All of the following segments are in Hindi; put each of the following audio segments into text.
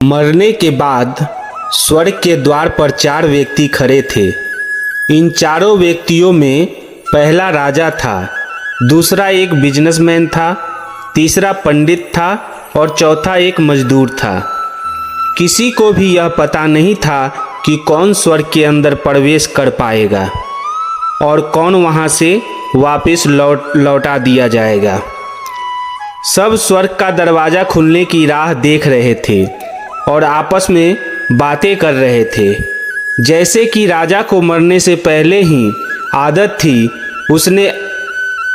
मरने के बाद स्वर्ग के द्वार पर 4 व्यक्ति खड़े थे। इन चारों व्यक्तियों में पहला राजा था, दूसरा एक बिजनेसमैन था, तीसरा पंडित था और चौथा एक मजदूर था। किसी को भी यह पता नहीं था कि कौन स्वर्ग के अंदर प्रवेश कर पाएगा और कौन वहां से वापस लौटा दिया जाएगा। सब स्वर्ग का दरवाज़ा खुलने की राह देख रहे थे और आपस में बातें कर रहे थे। जैसे कि राजा को मरने से पहले ही आदत थी, उसने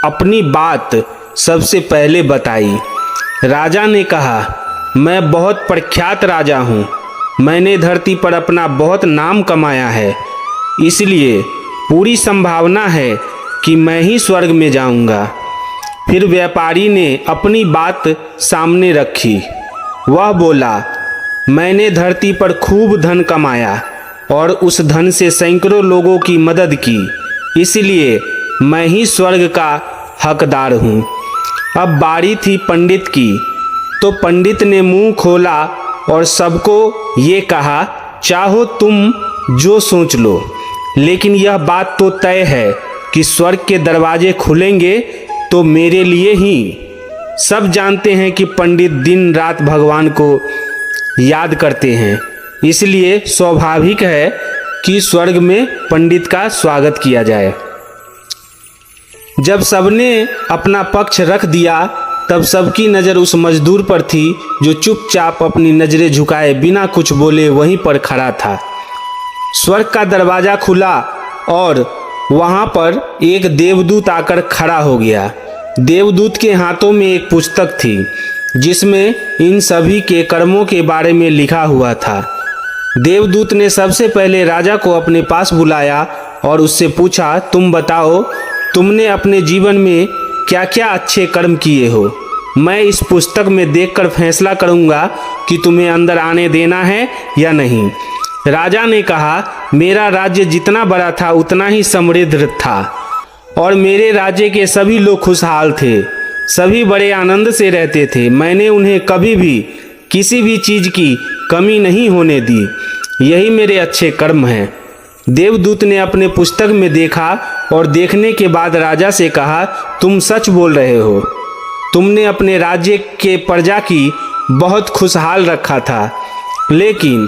अपनी बात सबसे पहले बताई। राजा ने कहा, मैं बहुत प्रख्यात राजा हूँ, मैंने धरती पर अपना बहुत नाम कमाया है, इसलिए पूरी संभावना है कि मैं ही स्वर्ग में जाऊँगा। फिर व्यापारी ने अपनी बात सामने रखी। वह बोला, मैंने धरती पर खूब धन कमाया और उस धन से सैकड़ों लोगों की मदद की, इसलिए मैं ही स्वर्ग का हकदार हूँ। अब बारी थी पंडित की, तो पंडित ने मुंह खोला और सबको ये कहा, चाहो तुम जो सोच लो, लेकिन यह बात तो तय है कि स्वर्ग के दरवाजे खुलेंगे तो मेरे लिए ही। सब जानते हैं कि पंडित दिन रात भगवान को याद करते हैं, इसलिए स्वाभाविक है कि स्वर्ग में पंडित का स्वागत किया जाए। जब सबने अपना पक्ष रख दिया, तब सबकी नज़र उस मजदूर पर थी जो चुपचाप अपनी नज़रें झुकाए बिना कुछ बोले वहीं पर खड़ा था। स्वर्ग का दरवाज़ा खुला और वहाँ पर एक देवदूत आकर खड़ा हो गया। देवदूत के हाथों में एक पुस्तक थी जिसमें इन सभी के कर्मों के बारे में लिखा हुआ था। देवदूत ने सबसे पहले राजा को अपने पास बुलाया और उससे पूछा, तुम बताओ, तुमने अपने जीवन में क्या क्या अच्छे कर्म किए हो? मैं इस पुस्तक में देखकर फैसला करूंगा कि तुम्हें अंदर आने देना है या नहीं। राजा ने कहा, मेरा राज्य जितना बड़ा था उतना ही समृद्ध था और मेरे राज्य के सभी लोग खुशहाल थे, सभी बड़े आनंद से रहते थे। मैंने उन्हें कभी भी किसी भी चीज़ की कमी नहीं होने दी, यही मेरे अच्छे कर्म हैं। देवदूत ने अपने पुस्तक में देखा और देखने के बाद राजा से कहा, तुम सच बोल रहे हो, तुमने अपने राज्य के प्रजा की बहुत खुशहाल रखा था, लेकिन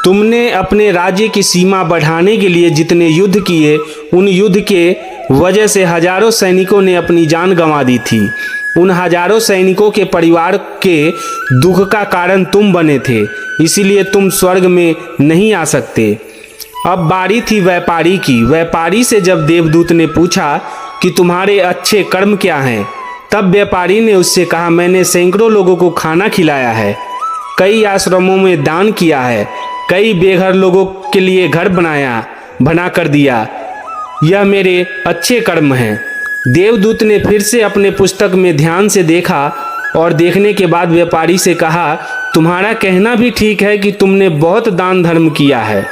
तुमने अपने राज्य की सीमा बढ़ाने के लिए जितने युद्ध किए, उन युद्ध के वजह से हजारों सैनिकों ने अपनी जान गंवा दी थी। उन हजारों सैनिकों के परिवार के दुख का कारण तुम बने थे, इसीलिए तुम स्वर्ग में नहीं आ सकते। अब बारी थी व्यापारी की। व्यापारी से जब देवदूत ने पूछा कि तुम्हारे अच्छे कर्म क्या हैं, तब व्यापारी ने उससे कहा, मैंने सैकड़ों लोगों को खाना खिलाया है, कई आश्रमों में दान किया है, कई बेघर लोगों के लिए घर बना कर दिया, यह मेरे अच्छे कर्म हैं। देवदूत ने फिर से अपने पुस्तक में ध्यान से देखा और देखने के बाद व्यापारी से कहा, तुम्हारा कहना भी ठीक है कि तुमने बहुत दान धर्म किया है,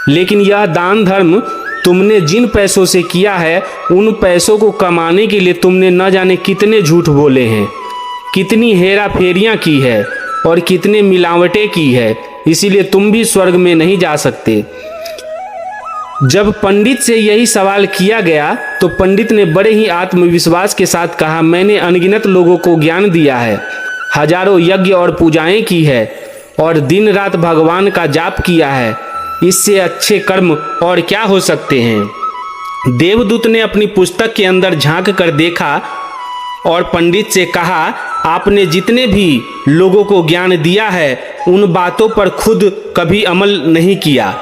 लेकिन यह दान धर्म तुमने जिन पैसों से किया है, उन पैसों को कमाने के लिए तुमने न जाने कितने झूठ बोले हैं, कितनी हेरा फेरियाँ की है और कितने मिलावटें की है, इसीलिए तुम भी स्वर्ग में नहीं जा सकते। जब पंडित से यही सवाल किया गया तो पंडित ने बड़े ही आत्मविश्वास के साथ कहा, मैंने अनगिनत लोगों को ज्ञान दिया है, हजारों यज्ञ और पूजाएं की है और दिन रात भगवान का जाप किया है, इससे अच्छे कर्म और क्या हो सकते हैं। देवदूत ने अपनी पुस्तक के अंदर झांक कर देखा और पंडित से कहा, आपने जितने भी लोगों को ज्ञान दिया है, उन बातों पर खुद कभी अमल नहीं किया।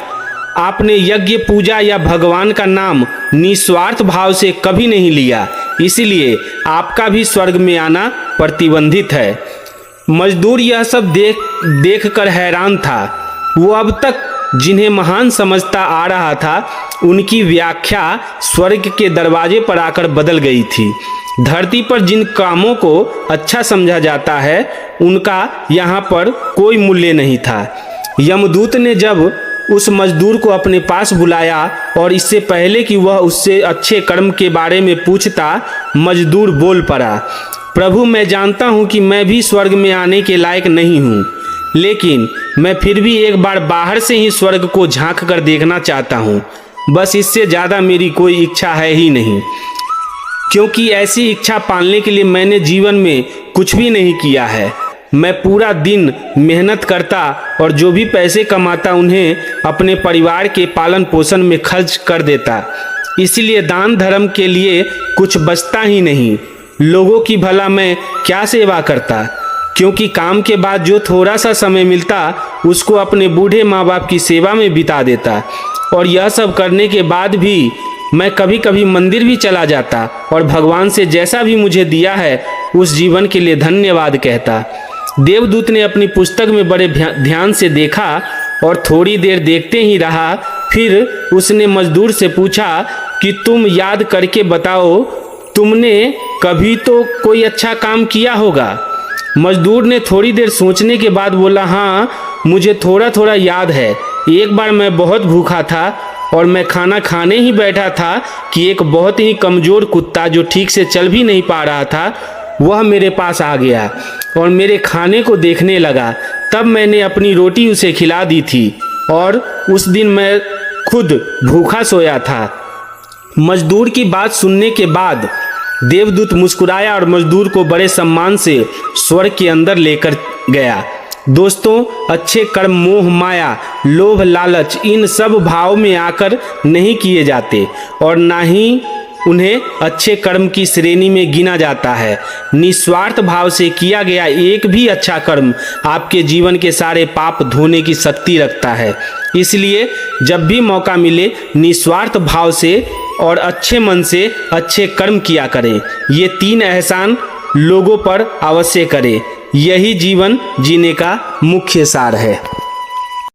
आपने यज्ञ पूजा या भगवान का नाम निस्वार्थ भाव से कभी नहीं लिया, इसलिए आपका भी स्वर्ग में आना प्रतिबंधित है। मजदूर यह सब देख कर हैरान था। वो अब तक जिन्हें महान समझता आ रहा था, उनकी व्याख्या स्वर्ग के दरवाजे पर आकर बदल गई थी। धरती पर जिन कामों को अच्छा समझा जाता है, उनका यहाँ पर कोई मूल्य नहीं था। यमदूत ने जब उस मजदूर को अपने पास बुलाया और इससे पहले कि वह उससे अच्छे कर्म के बारे में पूछता, मजदूर बोल पड़ा, प्रभु, मैं जानता हूँ कि मैं भी स्वर्ग में आने के लायक नहीं हूँ, लेकिन मैं फिर भी एक बार बाहर से ही स्वर्ग को झांक कर देखना चाहता हूँ। बस इससे ज़्यादा मेरी कोई इच्छा है ही नहीं, क्योंकि ऐसी इच्छा पालने के लिए मैंने जीवन में कुछ भी नहीं किया है। मैं पूरा दिन मेहनत करता और जो भी पैसे कमाता उन्हें अपने परिवार के पालन पोषण में खर्च कर देता। इसलिए दान धर्म के लिए कुछ बचता ही नहीं। लोगों की भला मैं क्या सेवा करता, क्योंकि काम के बाद जो थोड़ा सा समय मिलता उसको अपने बूढ़े माँ बाप की सेवा में बिता देता। और यह सब करने के बाद भी मैं कभी कभी मंदिर भी चला जाता और भगवान से जैसा भी मुझे दिया है उस जीवन के लिए धन्यवाद कहता। देवदूत ने अपनी पुस्तक में बड़े ध्यान से देखा और थोड़ी देर देखते ही रहा। फिर उसने मजदूर से पूछा कि तुम याद करके बताओ, तुमने कभी तो कोई अच्छा काम किया होगा। मजदूर ने थोड़ी देर सोचने के बाद बोला, हाँ मुझे थोड़ा थोड़ा याद है। एक बार मैं बहुत भूखा था और मैं खाना खाने ही बैठा था कि एक बहुत ही कमज़ोर कुत्ता जो ठीक से चल भी नहीं पा रहा था वह मेरे पास आ गया और मेरे खाने को देखने लगा। तब मैंने अपनी रोटी उसे खिला दी थी और उस दिन मैं खुद भूखा सोया था। मजदूर की बात सुनने के बाद देवदूत मुस्कुराया और मजदूर को बड़े सम्मान से स्वर्ग के अंदर लेकर गया। दोस्तों, अच्छे कर्म मोह माया लोभ लालच इन सब भाव में आकर नहीं किए जाते और ना ही उन्हें अच्छे कर्म की श्रेणी में गिना जाता है। निस्वार्थ भाव से किया गया एक भी अच्छा कर्म आपके जीवन के सारे पाप धोने की शक्ति रखता है। इसलिए जब भी मौका मिले निस्वार्थ भाव से और अच्छे मन से अच्छे कर्म किया करें। ये 3 एहसान लोगों पर अवश्य करें। यही जीवन जीने का मुख्य सार है।